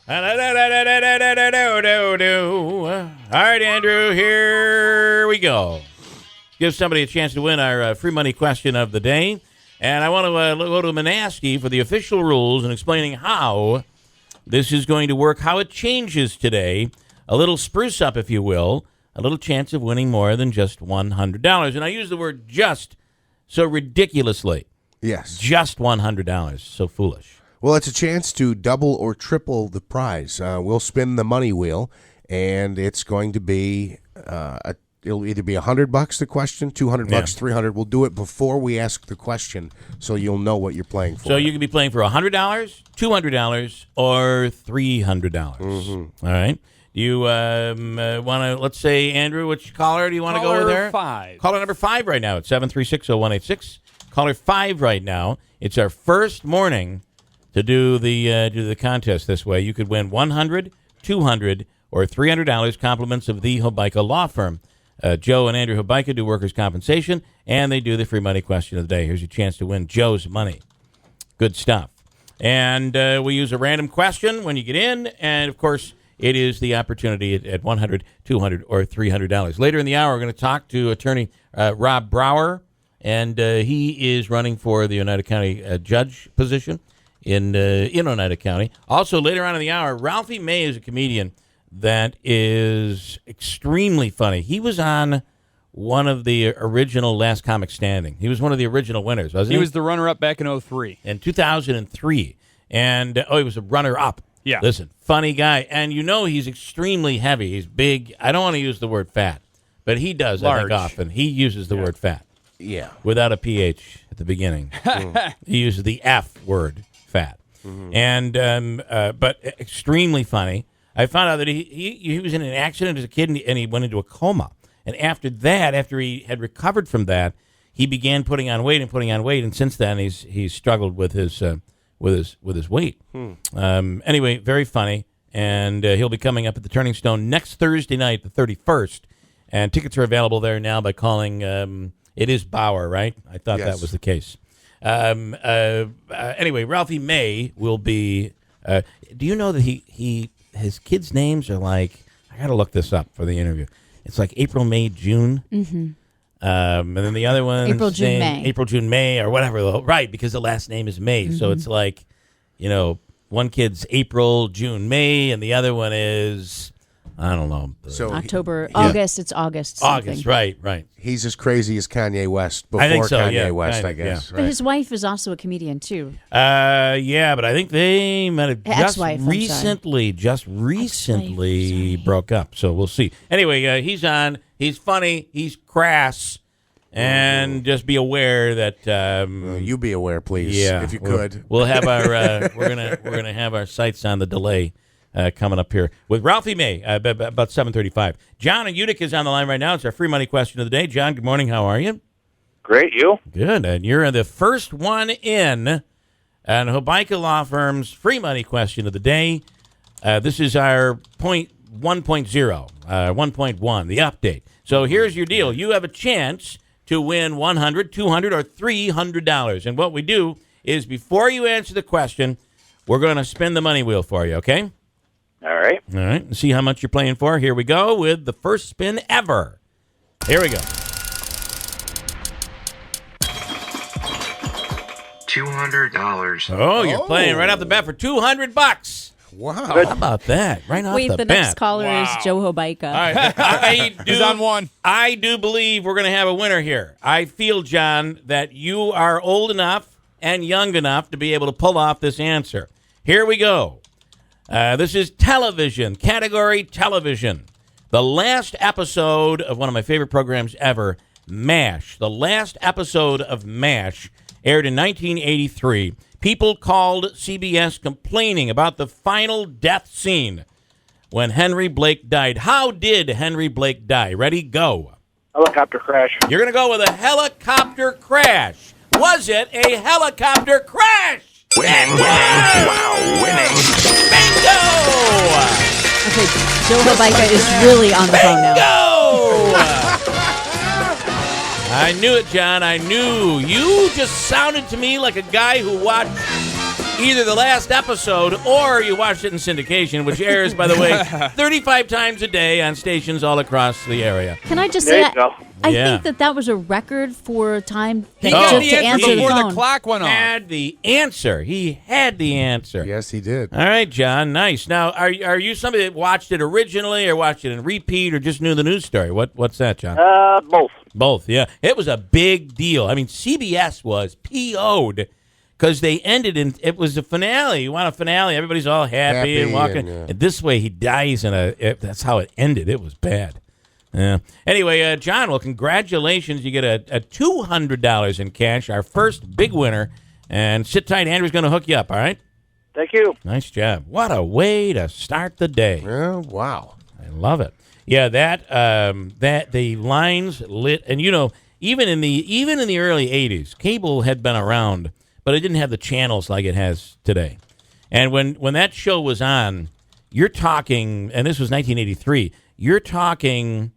All right, Andrew, here we go. Give somebody a chance to win our free money question of the day. And I want to go to Manaski for the official rules and explaining how this is going to work, how it changes today. A little spruce up, if you will. A little chance of winning more than just $100. And I use the word just so ridiculously. Yes. Just $100. So foolish. Well, it's a chance to double or triple the prize. We'll spin the money wheel, and it's going to be it'll either be $100 the question, $200, $300. We'll do it before we ask the question, so you'll know what you're playing for. So you can be playing for $100, $200, or $300. Mm-hmm. All right. Do you want to, let's say, Andrew, which caller do you want to go with there? Caller 5. Caller number 5 right now at 736-0186. Caller 5 right now. It's our first morning to do the contest this way. You could win $100, $200, or $300 compliments of the Hobeika Law Firm. Joe and Andrew Hobeika do workers' compensation, and they do the free money question of the day. Here's your chance to win Joe's money. Good stuff. And we use a random question when you get in, and, of course, it is the opportunity at $100, $200, or $300. Later in the hour, we're going to talk to attorney Rob Brower, and he is running for the Oneida County judge position in Oneida County. Also, later on in the hour, Ralphie May is a comedian that is extremely funny. He was on one of the original Last Comic Standing. He was one of the original winners, wasn't he? He was the runner-up back in 2003. In 2003. And, he was a runner-up. Yeah. Listen, funny guy. And you know he's extremely heavy. He's big. I don't want to use the word fat, but he does, I think, often. He uses the word fat. Yeah. Without a PH at the beginning. He uses the F word, fat. And but extremely funny. I found out that he was in an accident as a kid, and he went into a coma. And after that, after he had recovered from that, he began putting on weight. And since then, he's struggled with his weight. Anyway, very funny, and he'll be coming up at the Turning Stone next Thursday night, the 31st. And tickets are available there now by calling. It is Bauer, right? I thought that was the case. Anyway, Ralphie May will be. Do you know that his kids' names are like? I got to look this up for the interview. It's like April, May, June. Mm-hmm. And then the other one, April, June, May, or whatever. Right, because the last name is May, so it's like, one kid's April, June, May, and the other one is. I don't know. So October, August. It's August. August, right. He's as crazy as Kanye West before I think so, Kanye West, I guess. But his wife is also a comedian too. Yeah, but I think they might have just recently broke up. So we'll see. Anyway, he's on. He's funny. He's crass. And just be aware that you be aware, please, if you could. We'll have our we're gonna have our sights on the delay. Coming up here with Ralphie May about 7:35. John and Utica is on the line right now. It's our free money question of the day. John, good morning. How are you? Great, you? Good. And you're the first one in on Hobeika Law Firm's free money question of the day. This is our 1.0, 1.1, the update. So here's your deal. You have a chance to win $100, $200, or $300. And what we do is before you answer the question, we're going to spin the money wheel for you, okay? All right. All right. See how much you're playing for. Here we go with the first spin ever. Here we go. $200. Oh, you're playing right off the bat for $200. Wow. How about that? Right off the bat. Wait, the next caller is Joe Hobeika. All right. He's on one. I do believe we're going to have a winner here. I feel, John, that you are old enough and young enough to be able to pull off this answer. Here we go. This is television, category television. The last episode of one of my favorite programs ever, MASH. The last episode of MASH aired in 1983. People called CBS complaining about the final death scene when Henry Blake died. How did Henry Blake die? Ready? Go. Helicopter crash. You're going to go with a helicopter crash. Was it a helicopter crash? Winning. Wow, winning. Bingo! Okay, Joe Hobeika is really on the phone now. Bingo! I knew it, John. I knew. You just sounded to me like a guy who watched either the last episode or you watched it in syndication, which airs, by the way, 35 times a day on stations all across the area. Can I just There say, you go. I Yeah. think that was a record for time He to got the answer answer the before the phone. clock went off. Had the answer. He had the answer. Yes, he did. All right, John. Nice. Now, are you somebody that watched it originally, or watched it in repeat, or just knew the news story? What's that, John? Both. Both. Yeah, it was a big deal. I mean, CBS was PO'd because they ended in. It was the finale. You want a finale? Everybody's all happy and walking. And this way, he dies that's how it ended. It was bad. Yeah. Anyway, John, well, congratulations. You get a $200 in cash, our first big winner. And sit tight. Andrew's going to hook you up, all right? Thank you. Nice job. What a way to start the day. Yeah, wow. I love it. Yeah, that the lines lit, and even in the early '80s, cable had been around, but it didn't have the channels like it has today. And when that show was on, you're talking, and this was 1983. You're talking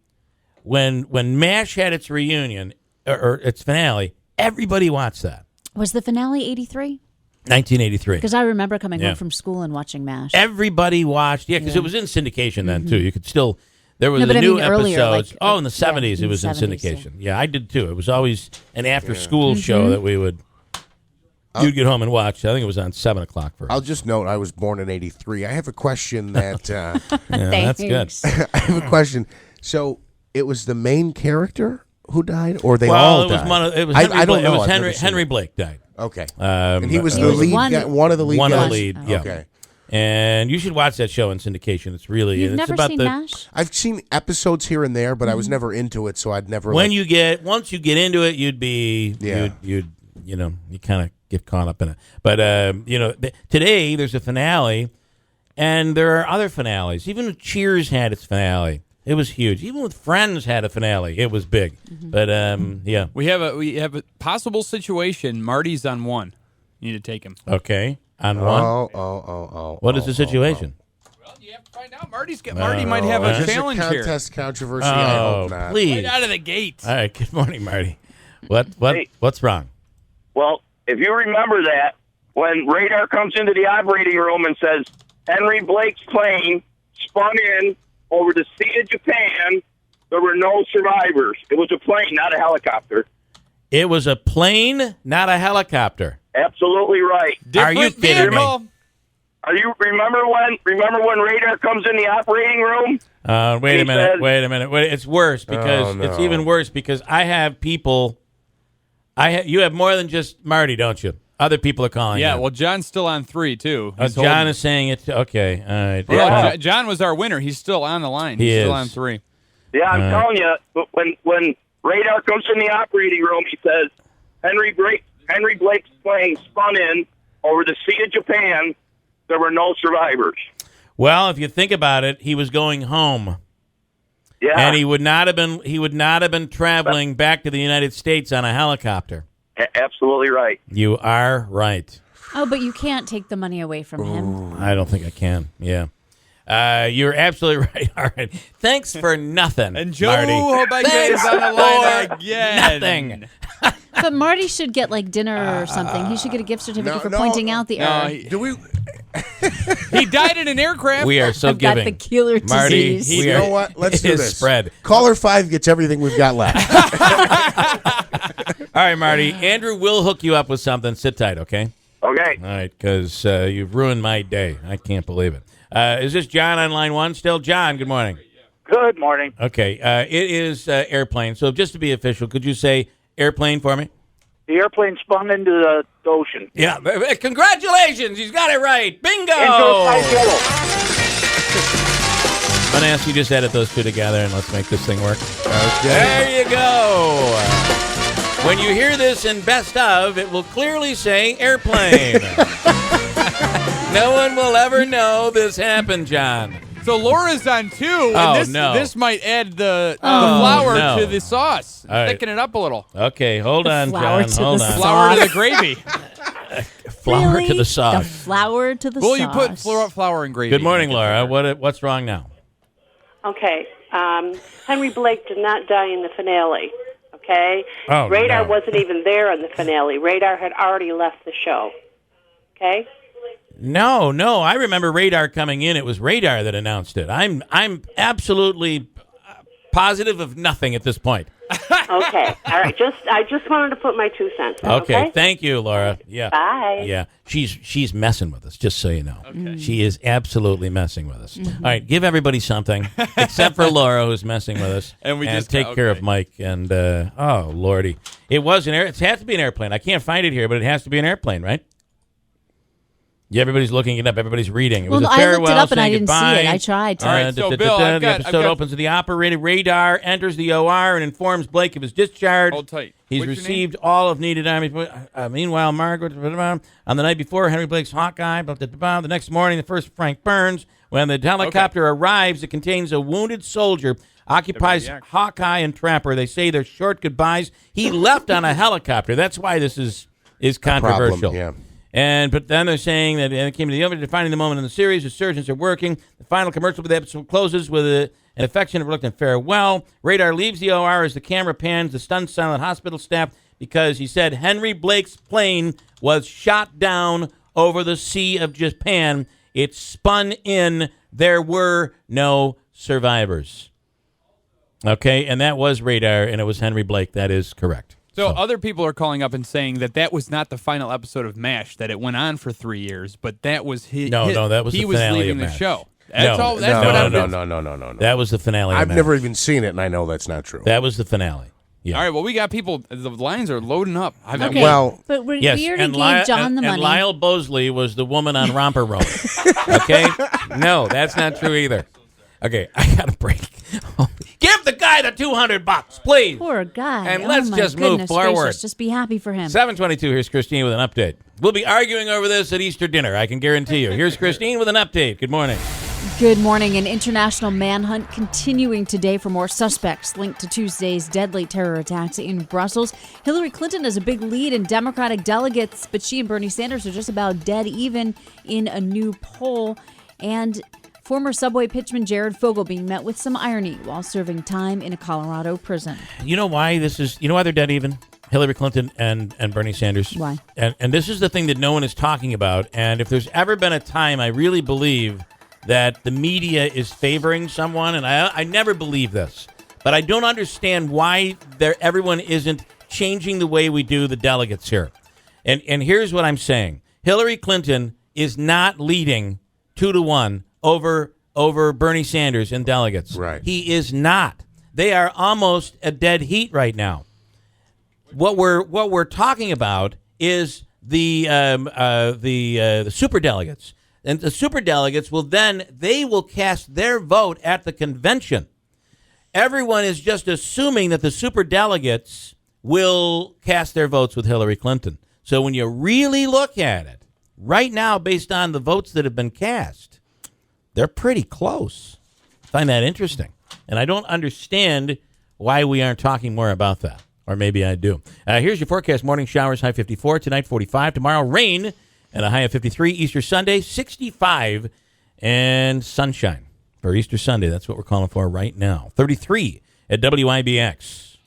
when MASH had its reunion or its finale. Everybody watched that. Was the finale 83? 1983. Because I remember coming Yeah. home from school and watching MASH. Everybody watched. Yeah, because it was in syndication then too. You could still. There were No, the but I new mean earlier, episodes. like, In the 70s, in it was the in 70s, syndication. Yeah, I did too. It was always an after-school show that we would. You'd get home and watch. I think it was on 7 o'clock for. I'll just note I was born in '83. I have a question that Yeah, that's good. I have a question. So it was the main character who died, or they Well, all it was died? one of. It was I Henry don't Blake. know. It was I've never Henry seen Henry it. Blake died. Okay, Um, and he was he the was lead. one- One of the lead. One of the guys? lead. Yeah. Okay. And you should watch that show in syndication. It's really. You've it's never about seen the. MASH? I've seen episodes here and there, but I was never into it, so I'd never. Once you get into it, you'd be. Yeah. You kind of get caught up in it. But today there's a finale, and there are other finales. Even Cheers had its finale. It was huge. Even with Friends had a finale. It was big. But yeah. We have a possible situation. Marty's on one. You need to take him. Okay. On one. Oh. What is the situation? Well, you have to find out. Marty might have Is a this challenge a here. contest controversy? I Oh, hope not. please. Right out of the gate. All right. Good morning, Marty. Hey. What's wrong? Well, if you remember that, when Radar comes into the operating room and says, Henry Blake's plane spun in over the Sea of Japan, there were no survivors. It was a plane, not a helicopter. It was a plane, not a helicopter. Absolutely right. Are you Different kidding me? vehicle. Are you remember when Radar comes in the operating room? Wait a He minute. said- Wait a minute. It's worse because Oh, no. it's even worse because I have people. You have more than just Marty, don't you? Other people are calling. Yeah, you. well, John's still on 3, too. He's John holding- is saying it. Okay, all right. Well, Yeah. John was our winner. He's still on the line. He He's still is. on 3. Yeah, I'm telling you, but when Radar comes in the operating room, he says, Henry Blake's plane spun in over the Sea of Japan. There were no survivors. Well, if you think about it, he was going home, Yeah, and he would not have been. He would not have been traveling back to the United States on a helicopter. absolutely right. You are right. Oh, but you can't take the money away from him. I don't think I can. Yeah. You're absolutely right. All right. Thanks for nothing, And Joe Marty. Hobike Thanks is on the line for again. nothing. But Marty should get like dinner or something. He should get a gift certificate for no. pointing out the error. Do we? He died in an aircraft. We are so I've got giving. the killer Marty, disease. we You are- know what? Let's it do is this. spread. Caller 5 gets everything we've got left. All right, Marty. Andrew will hook you up with something. Sit tight, okay? Okay. All right, because you've ruined my day. I can't believe it. Is this John on line one still? John, good morning. Good morning. Okay, it is airplane. So just to be official, could you say airplane for me? The airplane spun into the ocean. Yeah. Congratulations. He's got it right. Bingo. Into a tight yellow. I'm going to ask you just edit those two together and let's make this thing work. Okay. There you go. When you hear this in best of, it will clearly say airplane. No one will ever know this happened, John. So Laura's on 2. Oh, And no. this might add the Oh, flour no. to the sauce. All right. Thicken it up a little. Okay, hold on, flour John. to Hold the on. sauce. Flour to the gravy. Flour Really? to the sauce. The flour to the Well, sauce. you put flour and gravy. Good morning, Laura. What's wrong now? Okay. Henry Blake did not die in the finale. Okay? Oh, Radar no. wasn't even there in the finale. Radar had already left the show. Okay? No. I remember Radar coming in. It was Radar that announced it. I'm absolutely positive of nothing at this point. Okay. All right. I just wanted to put my 2 cents in, Okay. Thank you, Laura. Yeah. Bye. Yeah. She's messing with us, just so you know. Okay. She is absolutely messing with us. All right, give everybody something, except for Laura, who's messing with us. And we just take care of Mike. And oh lordy, it was it has to be an airplane. I can't find it here, but it has to be an airplane, right? Yeah, everybody's looking it up. Everybody's reading. It was a I farewell, looked it up and I saying didn't goodbye. see it. I tried to. All right, so Bill, I've the got- episode opens with the operated Radar enters the OR and informs Blake of his discharge. Hold tight. He's What's your received all of needed Army. Meanwhile, Margaret, on the night before, Henry Blake's Hawkeye. The next morning, the first Frank Burns. When the helicopter arrives, it contains a wounded soldier, occupies WIBX. Hawkeye and Trapper. They say their short goodbyes. He left on a helicopter. That's why this is controversial. yeah. But then they're saying that it came to the end, defining the moment in the series. The surgeons are working. The final commercial for the episode closes with an affectionate, reluctant farewell. Radar leaves the OR as the camera pans the stunned, silent hospital staff because he said Henry Blake's plane was shot down over the Sea of Japan. It spun in. There were no survivors. Okay, and that was Radar, and it was Henry Blake. That is correct. So other people are calling up and saying that was not the final episode of MASH, that it went on for 3 years, but that was his. No, that was he the was finale leaving of the MASH. show. That's No, all. That's what No. That was the finale. I've of never MASH. even seen it, and I know that's not true. That was the finale. Yeah. All right. Well, we got people. The lines are loading up. Okay, Well, but we Yes, already and gave John the money. And Lyle Bosley was the woman on Romper Room. Okay? No, that's not true either. Okay, I got a break. Give the guy the $200, please. Poor guy. And Oh, let's my just move goodness forward. gracious. Just be happy for him. 7:22, here's Christine with an update. We'll be arguing over this at Easter dinner, I can guarantee you. Here's Christine with an update. Good morning. Good morning. An international manhunt continuing today for more suspects linked to Tuesday's deadly terror attacks in Brussels. Hillary Clinton has a big lead in Democratic delegates, but she and Bernie Sanders are just about dead even in a new poll. And former Subway pitchman Jared Fogle being met with some irony while serving time in a Colorado prison. You know why they're dead even? Hillary Clinton and Bernie Sanders. Why? And this is the thing that no one is talking about. And if there's ever been a time I really believe that the media is favoring someone, and I never believe this, but I don't understand why everyone isn't changing the way we do the delegates here. And here's what I'm saying. Hillary Clinton is not leading 2-1 over Bernie Sanders in delegates. Right. He is not. They are almost a dead heat right now. What we're talking about is the superdelegates. And the superdelegates will cast their vote at the convention. Everyone is just assuming that the superdelegates will cast their votes with Hillary Clinton. So when you really look at it, right now, based on the votes that have been cast, they're pretty close. I find that interesting. And I don't understand why we aren't talking more about that. Or maybe I do. Here's your forecast. Morning showers, high 54. Tonight, 45. Tomorrow, rain and a high of 53. Easter Sunday, 65. And sunshine for Easter Sunday. That's what we're calling for right now. 33 at WIBX.